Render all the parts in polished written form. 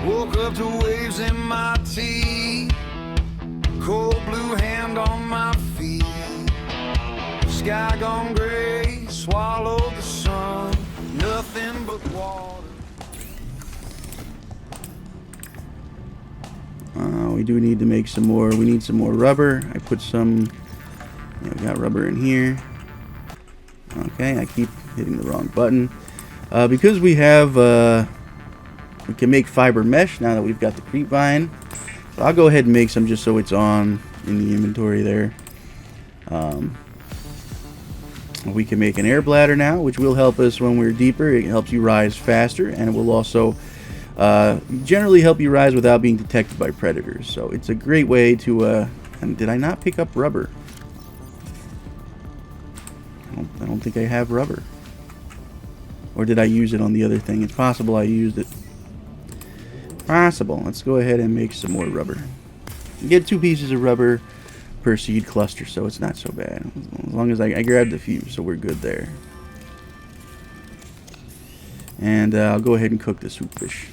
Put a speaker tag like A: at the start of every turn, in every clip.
A: Woke up to waves in my teeth, cold blue hand on my feet. Sky gone gray, swallowed the sun, nothing but water.
B: We do need to make some more. We need some more rubber. I put some. Yeah, we got rubber in here. Okay, I keep hitting the wrong button. Because we have, we can make fiber mesh now that we've got the creep vine. So I'll go ahead and make some just so it's on in the inventory there. We can make an air bladder now, which will help us when we're deeper. It helps you rise faster, and it will also generally help you rise without being detected by predators. So it's a great way to... and did I not pick up rubber? I don't think I have rubber. Or did I use it on the other thing? It's possible I used it. Possible. Let's go ahead and make some more rubber. You get 2 pieces of rubber per seed cluster, so it's not so bad. As long as I grabbed a few, so we're good there. And I'll go ahead and cook this hoop fish.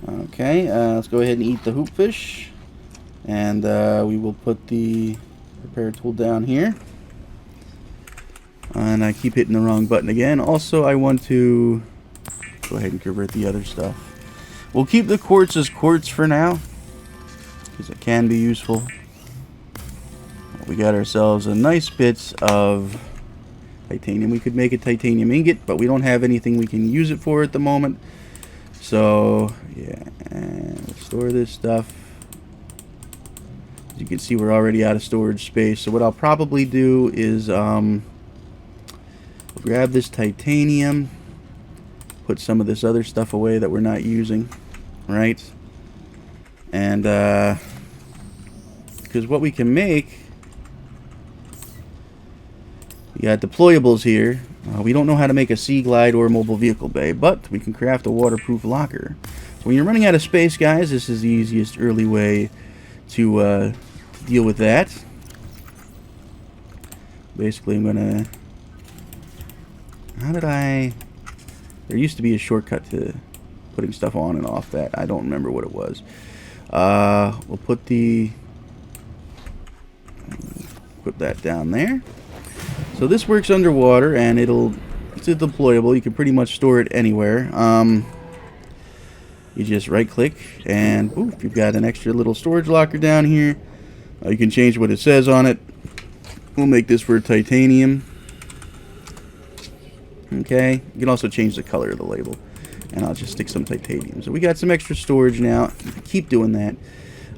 B: Okay, let's go ahead and eat the hoop fish. And we will put the repair tool down here. And I keep hitting the wrong button again. Also, I want to go ahead and convert the other stuff. We'll keep the quartz as quartz for now, because it can be useful. We got ourselves a nice bit of titanium. We could make a titanium ingot, but we don't have anything we can use it for at the moment. So, yeah, and we'll store this stuff. As you can see, we're already out of storage space. So what I'll probably do is grab this titanium, put some of this other stuff away that we're not using, right? And because what we can make, we got deployables here. We don't know how to make a sea glide or a mobile vehicle bay, but we can craft a waterproof locker. So when you're running out of space, guys, this is the easiest early way to deal with that. Basically, I'm gonna... How did I... There used to be a shortcut to putting stuff on and off that. I don't remember what it was. We'll put that down there. So this works underwater, and it's a deployable. You can pretty much store it anywhere. You just right-click, and poof, you've got an extra little storage locker down here. You can change what it says on it. We'll make this for titanium. Okay, you can also change the color of the label, and I'll just stick some titanium. So we got some extra storage now. Keep doing that.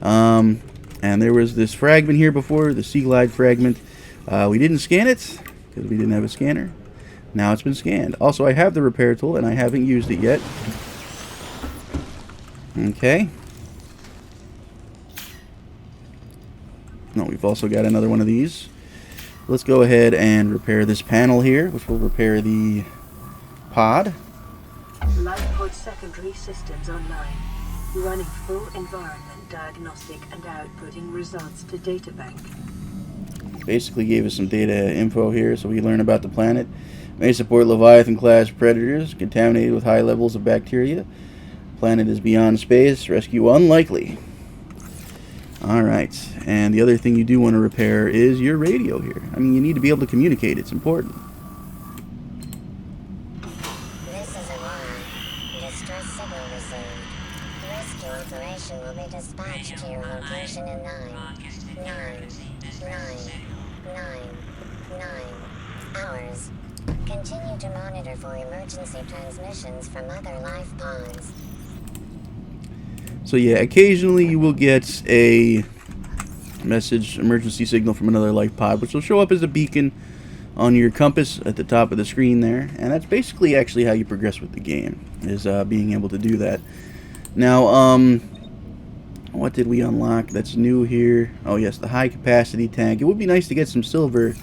B: And there was this fragment here before, the Sea Glide fragment. We didn't scan it because we didn't have a scanner. Now it's been scanned. Also, I have the repair tool, and I haven't used it yet. Okay. No, we've also got another one of these. Let's go ahead and repair this panel here, which will repair the pod.
C: Life pod secondary systems online. Running full environment diagnostic and outputting results to databank.
B: Basically gave us some data info here so we can learn about the planet. May support Leviathan class predators contaminated with high levels of bacteria. Planet is beyond space. Rescue unlikely. Alright, and the other thing you do want to repair is your radio here. I mean, you need to be able to communicate. It's important.
D: This is Aurora. Distress signal received. Rescue operation will be dispatched to your location in 9 hours. Continue to monitor for emergency transmissions from other life pods.
B: So yeah, occasionally you will get a message, emergency signal from another life pod, which will show up as a beacon on your compass at the top of the screen there. And that's basically actually how you progress with the game, is being able to do that. Now, what did we unlock that's new here? Oh yes, the high capacity tank. It would be nice to get some silver.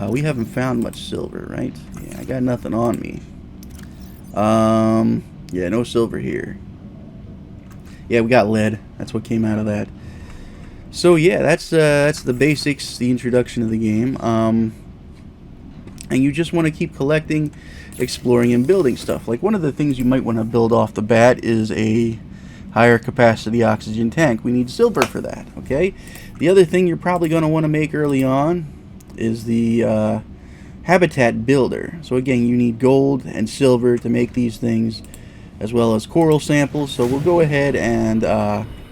B: We haven't found much silver, right? Yeah, I got nothing on me. Yeah, no silver here. Yeah, we got lead. That's what came out of that. So yeah, that's the basics, the introduction of the game. and you just want to keep collecting, exploring, and building stuff. Like one of the things you might want to build off the bat is a higher capacity oxygen tank. We need silver for that, okay? The other thing you're probably going to want to make early on is the habitat builder. So again, you need gold and silver to make these things, as well as coral samples. So we'll go ahead and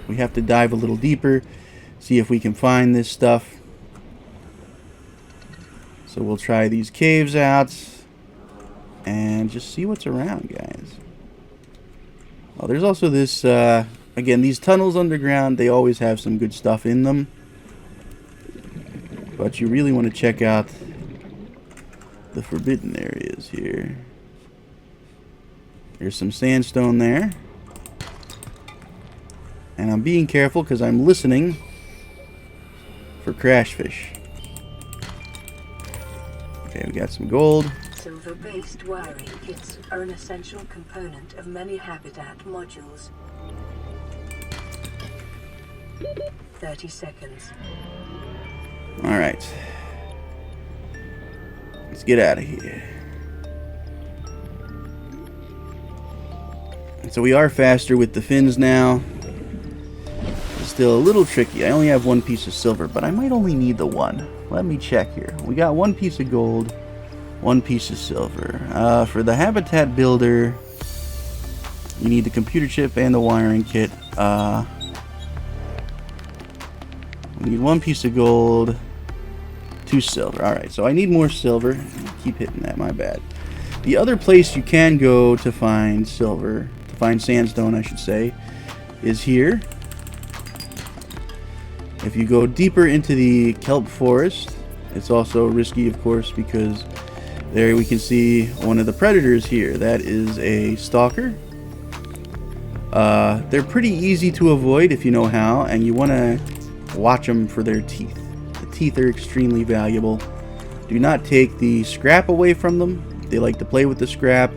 B: we have to dive a little deeper, see if we can find this stuff. So we'll try these caves out and just see what's around, guys. Oh, there's also this, again, these tunnels underground, they always have some good stuff in them. But you really want to check out the forbidden areas here. There's some sandstone there. And I'm being careful because I'm listening for crash fish. Okay, we got some gold.
C: Silver-based wiring kits are an essential component of many habitat modules. 30 seconds.
B: Alright. Let's get out of here. So we are faster with the fins now. It's still a little tricky. I only have one piece of silver, but I might only need the one. Let me check here. We got one piece of gold, one piece of silver. For the habitat builder, you need the computer chip and the wiring kit. We need one piece of gold, 2 silver. Alright, so I need more silver. I keep hitting that, my bad. The other place you can go to find silver, to find sandstone I should say, is here. If you go deeper into the kelp forest, it's also risky of course because there we can see one of the predators here. That is a stalker. They're pretty easy to avoid if you know how, and you want to watch them for their teeth. The teeth are extremely valuable. Do not take the scrap away from them. They like to play with the scrap,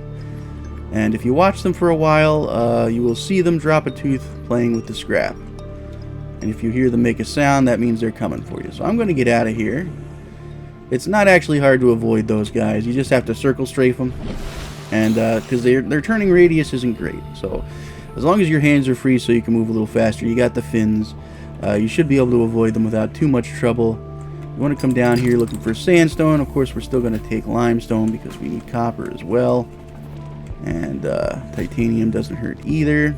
B: and if you watch them for a while, you will see them drop a tooth playing with the scrap. And if you hear them make a sound, that means they're coming for you. So I'm going to get out of here. It's not actually hard to avoid those guys. You just have to circle strafe them, and because their turning radius isn't great. So as long as your hands are free so you can move a little faster, you got the fins, you should be able to avoid them without too much trouble. You want to come down here looking for sandstone. Of course, we're still going to take limestone because we need copper as well. And titanium doesn't hurt either.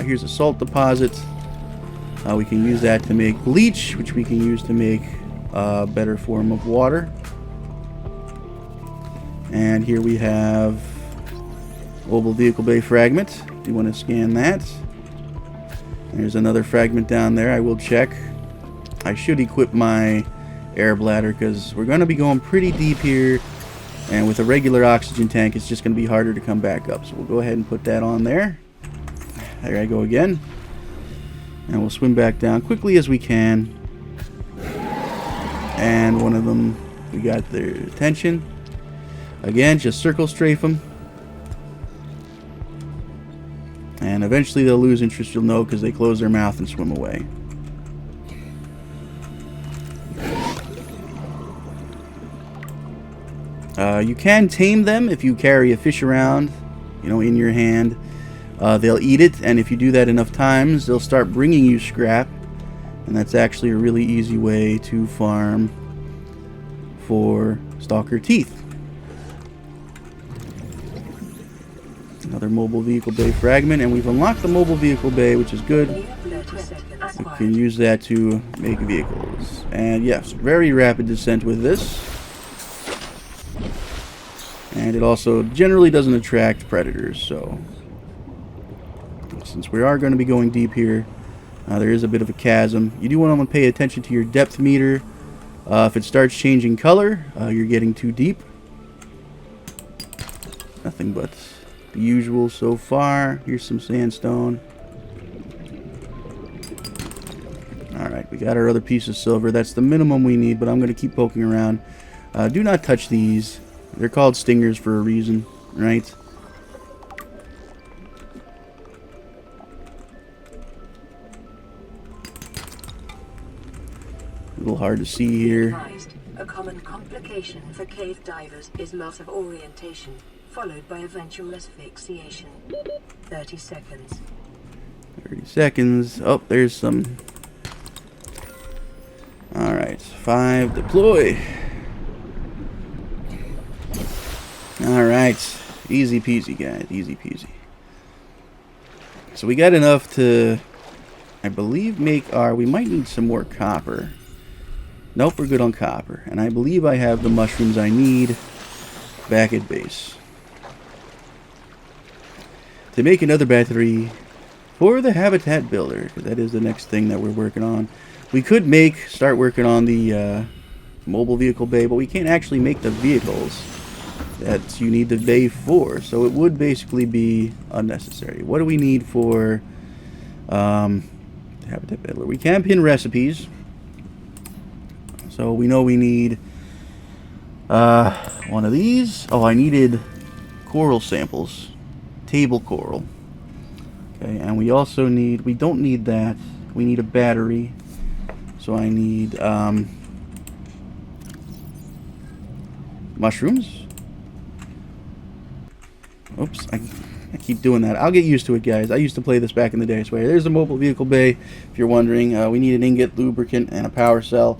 B: Here's a salt deposit. We can use that to make bleach, which we can use to make a better form of water. And here we have mobile vehicle bay fragment. You want to scan that. There's another fragment down there. I will check. I should equip my air bladder because we're going to be going pretty deep here, and with a regular oxygen tank it's just going to be harder to come back up. So we'll go ahead and put that on there. There I go again. And we'll swim back down quickly as we can. And one of them, we got their attention. Again, just circle strafe them. And eventually they'll lose interest, you'll know, because they close their mouth and swim away. You can tame them if you carry a fish around, in your hand. They'll eat it, and if you do that enough times, they'll start bringing you scrap. And that's actually a really easy way to farm for stalker teeth. Another mobile vehicle bay fragment, and we've unlocked the mobile vehicle bay, which is good. We can use that to make vehicles. And yes, very rapid descent with this. And it also generally doesn't attract predators, so since we are going to be going deep here, there is a bit of a chasm. You do want to pay attention to your depth meter. If it starts changing color, you're getting too deep. Nothing but the usual so far. Here's some sandstone. Alright, we got our other piece of silver. That's the minimum we need, but I'm going to keep poking around. Do not touch these. They're called stingers for a reason, right? A little hard to see here.
C: A common complication for cave divers is loss of orientation, followed by eventual asphyxiation. 30 seconds.
B: 30 seconds. Oh, there's some. Alright, 5 deploy. Alright, easy peasy, guys, easy peasy. So we got enough to, I believe, make our, we might need some more copper. Nope, we're good on copper. And I believe I have the mushrooms I need back at base. To make another battery for the habitat builder, because that is the next thing that we're working on. We could start working on the mobile vehicle bay, but we can't actually make the vehicles that you need the bay for, so it would basically be unnecessary. What do we need for habitat builder? We can pin recipes, so we know we need one of these. Oh, I needed coral samples, table coral. Okay, and we also need, we don't need that, we need a battery, so I need mushrooms. Oops, I keep doing that. I'll get used to it, guys. I used to play this back in the day, I swear. There's the mobile vehicle bay, if you're wondering. We need an ingot, lubricant, and a power cell.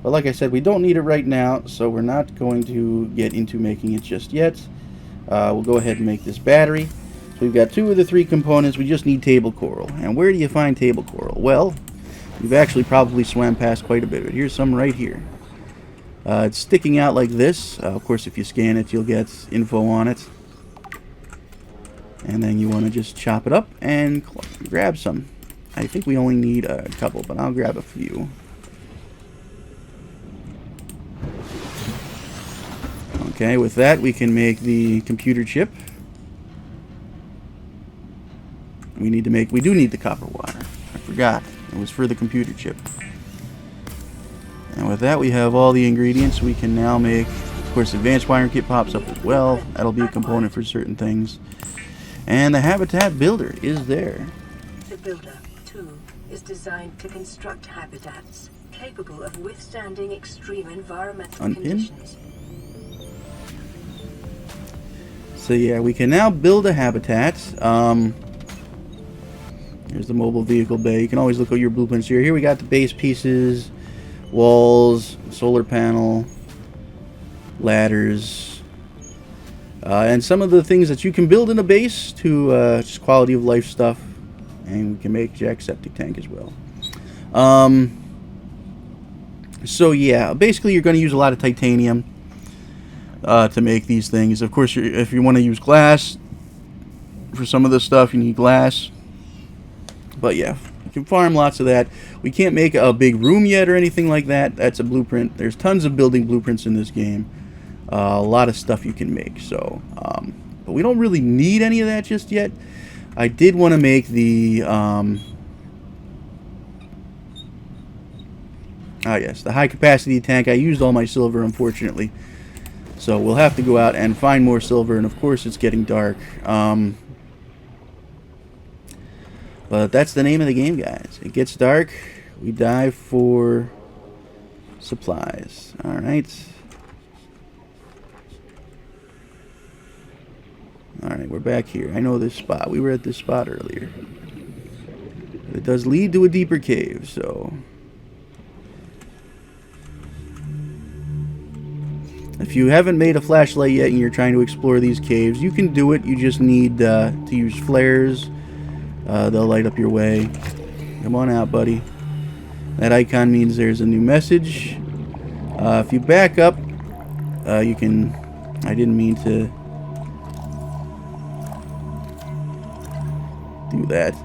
B: But like I said, we don't need it right now, so we're not going to get into making it just yet. We'll go ahead and make this battery. So we've got 2 of the 3 components. We just need table coral. And where do you find table coral? Well, you've actually probably swam past quite a bit of it. Here's some right here. It's sticking out like this. Of course, if you scan it, you'll get info on it. And then you want to just chop it up and grab some. I think we only need a couple, but I'll grab a few. Okay, with that we can make the computer chip. We do need the copper wire. I forgot. It was for the computer chip. And with that we have all the ingredients. We can now make, of course, advanced wiring kit pops up as well. That'll be a component for certain things. And the habitat builder is there.
C: The builder, too, is designed to construct habitats capable of withstanding extreme environmental conditions.
B: So yeah, we can now build a habitat. Here's the mobile vehicle bay. You can always look at your blueprints here. Here we got the base pieces, walls, solar panel, ladders. And some of the things that you can build in a base to just quality of life stuff. And we can make Jack's septic tank as well. So yeah, basically you're going to use a lot of titanium to make these things. Of course, if you want to use glass for some of this stuff, you need glass. But yeah, you can farm lots of that. We can't make a big room yet or anything like that. That's a blueprint. There's tons of building blueprints in this game. A lot of stuff you can make, so but we don't really need any of that just yet. I did want to make the yes, the high capacity tank. I used all my silver, unfortunately, so we'll have to go out and find more silver. And of course it's getting dark, but that's the name of the game, guys. It gets dark, we dive for supplies. Alright. Alright, we're back here. I know this spot. We were at this spot earlier. But it does lead to a deeper cave, so... If you haven't made a flashlight yet and you're trying to explore these caves, you can do it. You just need to use flares. They'll light up your way. Come on out, buddy. That icon means there's a new message. If you back up, you can... I didn't mean to... do that.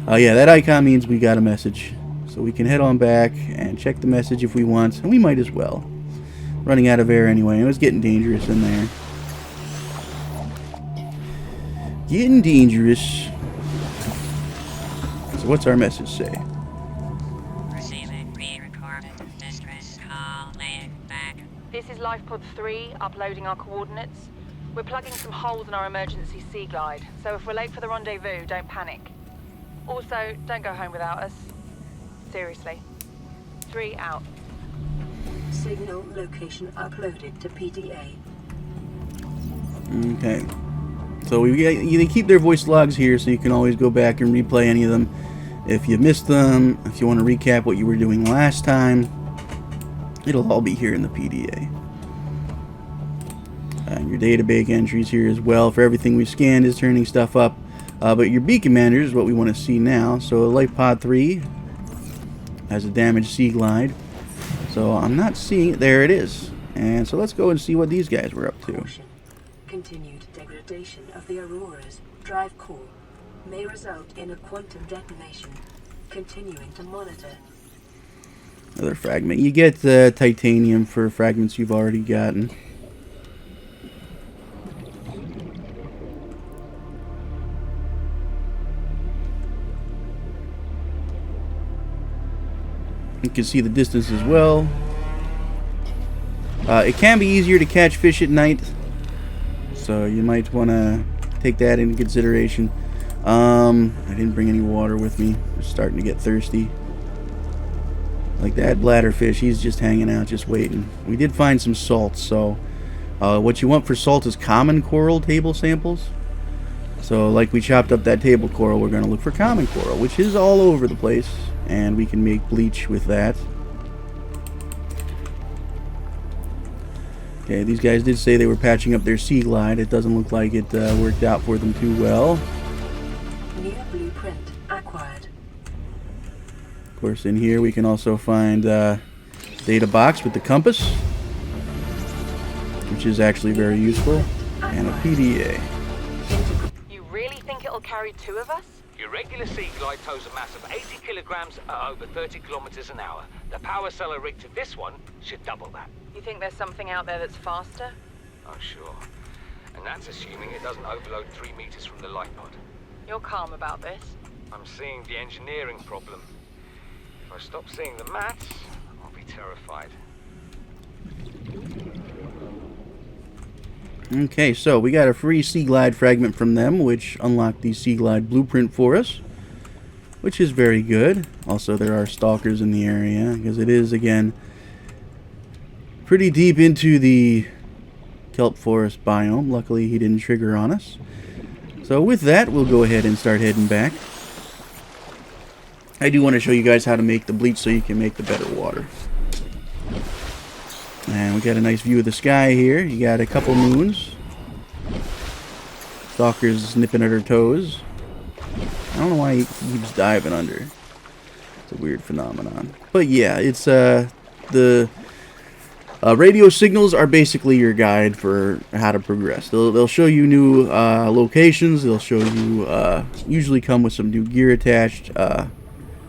B: Yeah, that icon means we got a message. So we can head on back and check the message if we want. And we might as well. Running out of air anyway. It was getting dangerous in there. Getting dangerous. So what's our message say?
E: Receiving pre-recorded distress call, laying back.
F: This is LifePod 3, uploading our coordinates. We're plugging some holes in our emergency sea glide, so if we're late for the rendezvous, don't panic. Also, don't go home without us. Seriously. 3 out.
C: Signal location uploaded to PDA.
B: Okay. So they keep their voice logs here, so you can always go back and replay any of them if you missed them. If you want to recap what you were doing last time, it'll all be here in the PDA. Your database entries here as well for everything we scanned is turning stuff up. But your beacon manager is what we want to see now. So Life Pod 3 has a damaged Sea Glide. So I'm not seeing it. There it is. And so let's go and see what these guys were up to.
C: Caution. Continued degradation of the Aurora's drive core may result in a quantum detonation. Continuing to monitor.
B: Another fragment. You get titanium for fragments you've already gotten. You can see the distance as well. It can be easier to catch fish at night, so you might want to take that into consideration. I didn't bring any water with me. I'm starting to get thirsty. Like that bladderfish, he's just hanging out, just waiting. We did find some salt, so what you want for salt is common coral table samples. So like we chopped up that table coral, we're going to look for common coral, which is all over the place. And we can make bleach with that. Okay, these guys did say they were patching up their Sea Glide. It doesn't look like it worked out for them too well.
C: New blueprint acquired.
B: Of course, in here we can also find data box with the compass, which is actually very useful, and a PDA.
F: You really think it'll carry two of us?
G: Your regular Sea Glide tows a mass of 80 kilograms at over 30 kilometers an hour. The power cellar rig to this one should double that.
F: You think there's something out there that's faster?
G: Oh, sure. And that's assuming it doesn't overload 3 meters from the light pod.
F: You're calm about this.
G: I'm seeing the engineering problem. If I stop seeing the maths, I'll be terrified.
B: Okay, so we got a free Sea Glide fragment from them, which unlocked the Sea Glide blueprint for us, which is very good. Also, there are stalkers in the area, because it is, again, pretty deep into the kelp forest biome. Luckily, he didn't trigger on us. So with that, we'll go ahead and start heading back. I do want to show you guys how to make the bleach so you can make the better water. And we got a nice view of the sky here. You got a couple moons. Stalker's nipping at her toes. I don't know why he keeps diving under. It's a weird phenomenon. But yeah, it's the radio signals are basically your guide for how to progress. They'll show you new locations. They'll show you usually come with some new gear attached.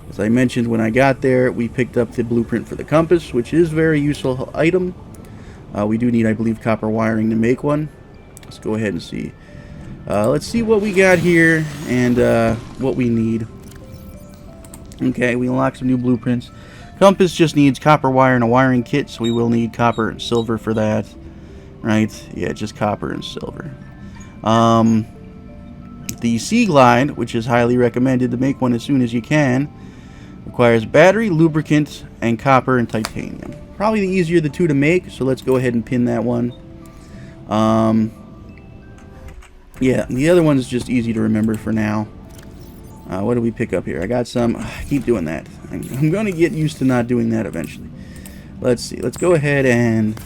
B: As I mentioned, when I got there, we picked up the blueprint for the compass, which is a very useful item. We do need, I believe, copper wiring to make one. Let's go ahead and see. Let's see what we got here and what we need. Okay, we unlocked some new blueprints. Compass just needs copper wire and a wiring kit, so we will need copper and silver for that. Right? Yeah, just copper and silver. The Sea Glide, which is highly recommended to make one as soon as you can, requires battery, lubricant, and copper and titanium. Probably the easier of the two to make, so let's go ahead and pin that one. Yeah, the other one is just easy to remember for now. What do we pick up here? I got some. I keep doing that. I'm going to get used to not doing that eventually. Let's see. Let's go ahead and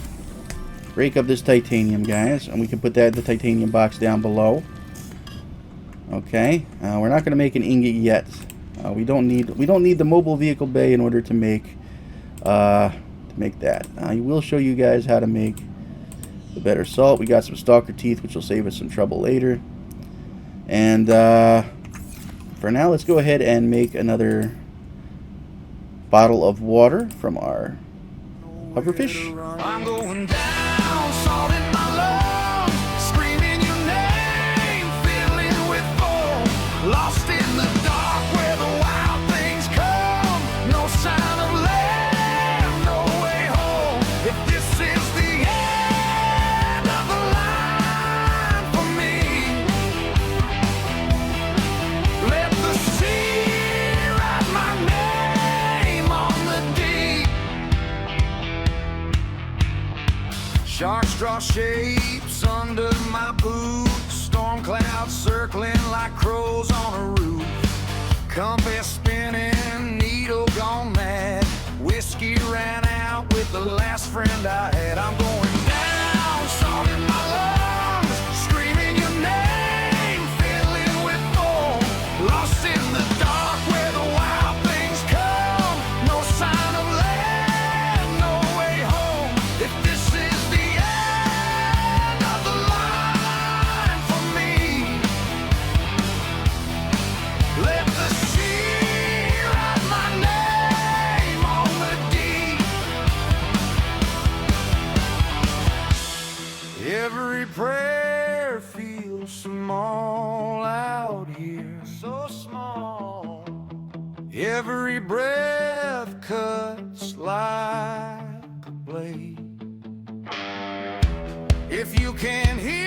B: break up this titanium, guys, and we can put that in the titanium box down below. Okay. We're not going to make an ingot yet. We don't need the mobile vehicle bay in order to make that. I will show you guys how to make the better salt. We got some stalker teeth, which will save us some trouble later. And for now, let's go ahead and make another bottle of water from our pufferfish.
A: I'm going down, salt in my lungs, screaming your name, filling with foam, lost in the dark where the wild things come. No sign of land, no way home. If this is the end of the line for me, let the sea write my name on the deep. Draw shapes under my boots. Storm clouds circling like crows on a roof. Compass spinning, needle gone mad. Whiskey ran out with the last friend I had. I'm going down, salt in my lungs, screaming your name, filling with foam. Lost in the dark where the wild things come. No sign of land, no way home. If this is the end of the line for me, let the sea write my name on the deed. Every prayer feels small out here, so small. Every breath cuts like a blade. If you can't hear